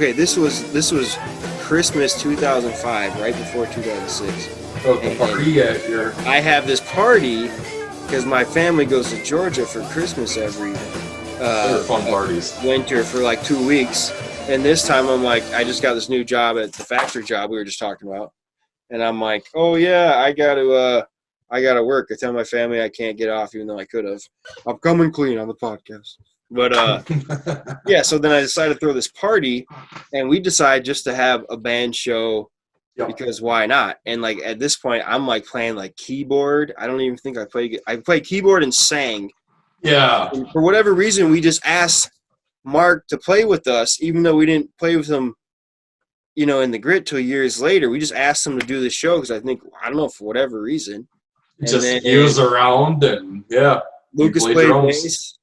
okay, this was Christmas 2005, right before 2006. Oh, the party at your... I have this party because my family goes to Georgia for Christmas every They're fun parties. winter for like 2 weeks. And this time I'm like, I just got this new job at the factory job we were just talking about. And I'm like, oh yeah, I gotta work. I tell my family I can't get off even though I could have. I'm coming clean on the podcast. But yeah, so then I decided to throw this party, and we decided just to have a band show because why not? And like at this point, I'm like playing like keyboard. I don't even think I played keyboard and sang. Yeah. And for whatever reason, we just asked Mark to play with us, even though we didn't play with him, in the Grit till years later. We just asked him to do the show because I don't know, for whatever reason. He was around, and Lucas played bass.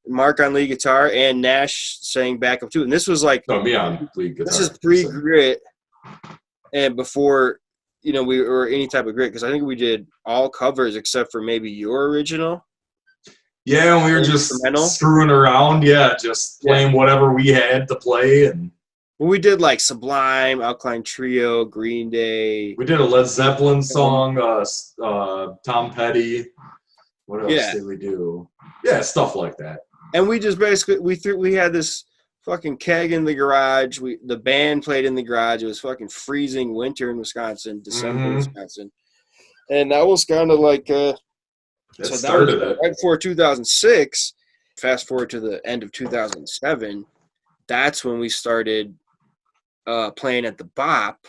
Mark on lead guitar, and Nash sang backup too. And this was like me on lead guitar. This is pre-Grit, and before we were any type of Grit, because I think we did all covers except for maybe your original. Yeah, and we were just screwing around. Yeah, just playing whatever we had to play, and we did like Sublime, Alkaline Trio, Green Day. We did a Led Zeppelin song, Tom Petty. What else did we do? Yeah, stuff like that. And we just basically we had this fucking keg in the garage. The band played in the garage. It was fucking freezing winter in Wisconsin, December in Wisconsin, and that was kind of like that started it right before 2006. Fast forward to the end of 2007. That's when we started playing at the Bop.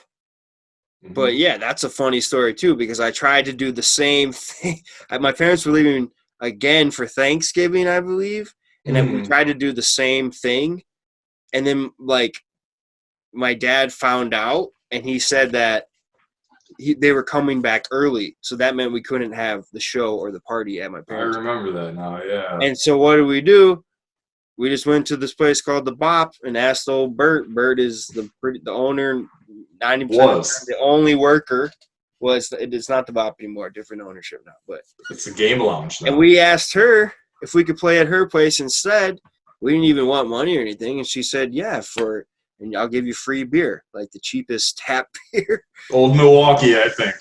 But yeah, that's a funny story too, because I tried to do the same thing. My parents were leaving again for Thanksgiving, I believe. And then we tried to do the same thing. And then, like, my dad found out, and he said that they were coming back early. So that meant we couldn't have the show or the party at my parents' I remember that now, yeah. And so what did we do? We just went to this place called the Bop and asked old Bert. Bert is the owner, 90% the only worker. It's not the Bop anymore, different ownership now. But it's a game lounge now. And we asked her if we could play at her place instead. We didn't even want money or anything, and she said, "Yeah, and I'll give you free beer, like the cheapest tap beer." Old Milwaukee, I think.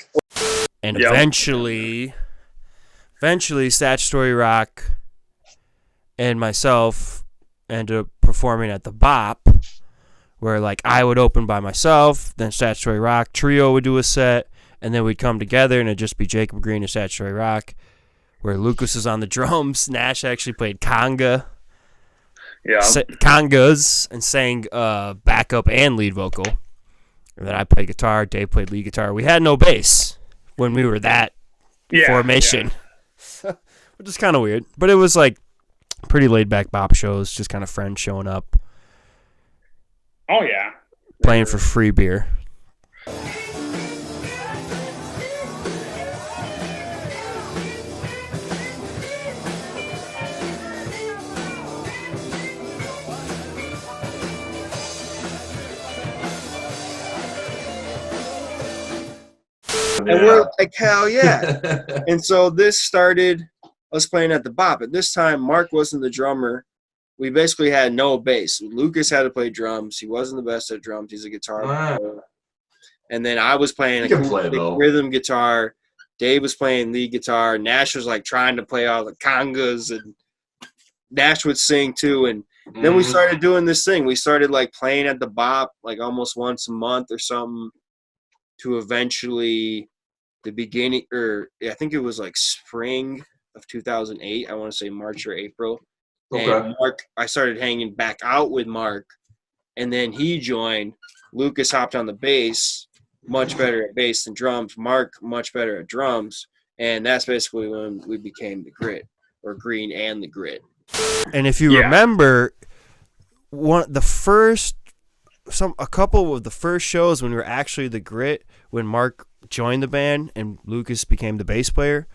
And eventually, Statutory Rock and myself ended up performing at the Bop, where like I would open by myself, then Statutory Rock Trio would do a set, and then we'd come together and it'd just be Jacob Green and Statutory Rock, where Lucas was on the drums. Nash actually played congas and sang backup and lead vocal. And then I played guitar. Dave played lead guitar. We had no bass when we were that formation, which is kind of weird. But it was like pretty laid back Bop shows, just kind of friends showing up. Oh yeah, playing for free beer. And we're like, hell yeah. And so this started us playing at the Bop. At this time, Mark wasn't the drummer. We basically had no bass. Lucas had to play drums. He wasn't the best at drums. He's a guitar player. And then I was playing rhythm guitar. Dave was playing lead guitar. Nash was like trying to play all the congas, and Nash would sing too. And then we started doing this thing. We started like playing at the Bop like almost once a month or something, to eventually the beginning, or I think it was like spring of 2008. I want to say March or April. Okay. And Mark, I started hanging back out with Mark, and then he joined. Lucas hopped on the bass, much better at bass than drums. Mark, much better at drums. And that's basically when we became the Grit, or Green and the Grit. And if you remember, a couple of the first shows when we were actually the Grit, when Mark joined the band and Lucas became the bass player,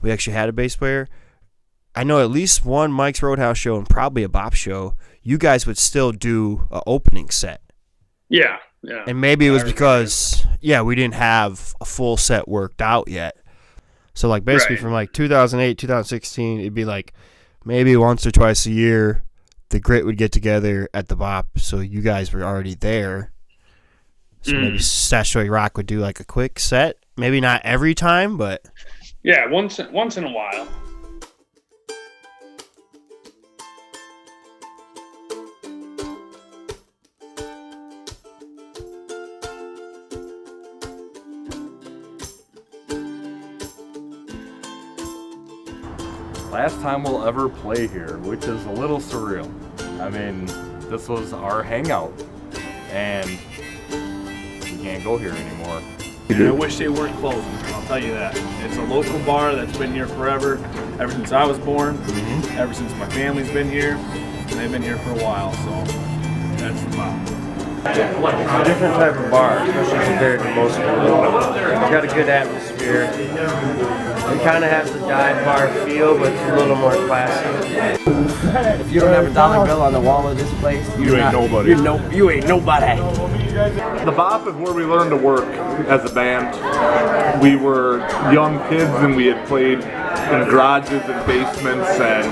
we actually had a bass player. I know at least one Mike's Roadhouse show and probably a Bop show, you guys would still do an opening set. Yeah. And maybe it was because, we didn't have a full set worked out yet. So, like, basically from, like, 2008, 2016, it'd be, like, maybe once or twice a year, the Grit would get together at the Bop, so you guys were already there. So maybe Statutory Rock would do like a quick set. Maybe not every time, but Yeah, once in a while. Last time we'll ever play here, which is a little surreal. I mean, this was our hangout, and we can't go here anymore. And I wish they weren't closing, I'll tell you that. It's a local bar that's been here forever, ever since I was born, ever since my family's been here, and they've been here for a while, so that's the Bop. It's a different type of bar, especially compared to most of them. It's got a good atmosphere. It kind of has the dive bar feel, but it's a little more classy. If you don't have a dollar bill on the wall of this place, You ain't nobody. You ain't nobody. The Bop is where we learned to work as a band. We were young kids and we had played in garages and basements and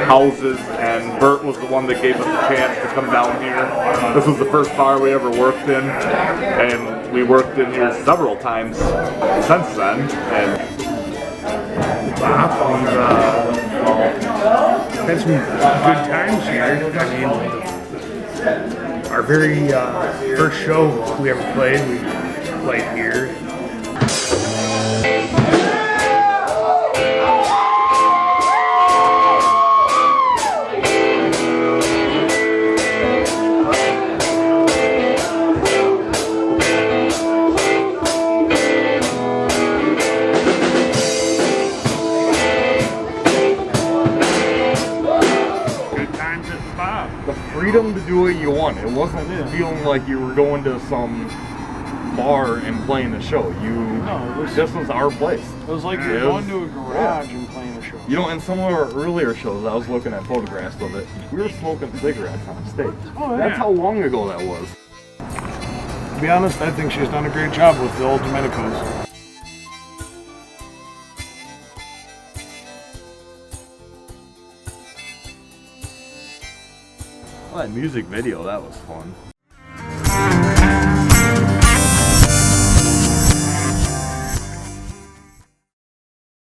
houses, and Bert was the one that gave us a chance to come down here. This was the first bar we ever worked in, and we worked in here several times since then. And Bop, we've had some good times here. I mean, our very first show we ever played, we played here. Freedom to do what you want. It wasn't feeling like you were going to some bar and playing a show. This was our place. It was like you're going to a garage and playing a show. You know, in some of our earlier shows, I was looking at photographs of it. We were smoking cigarettes on stage. Oh, yeah. That's how long ago that was. To be honest, I think she's done a great job with the old Domenicos. Well, that music video, that was fun.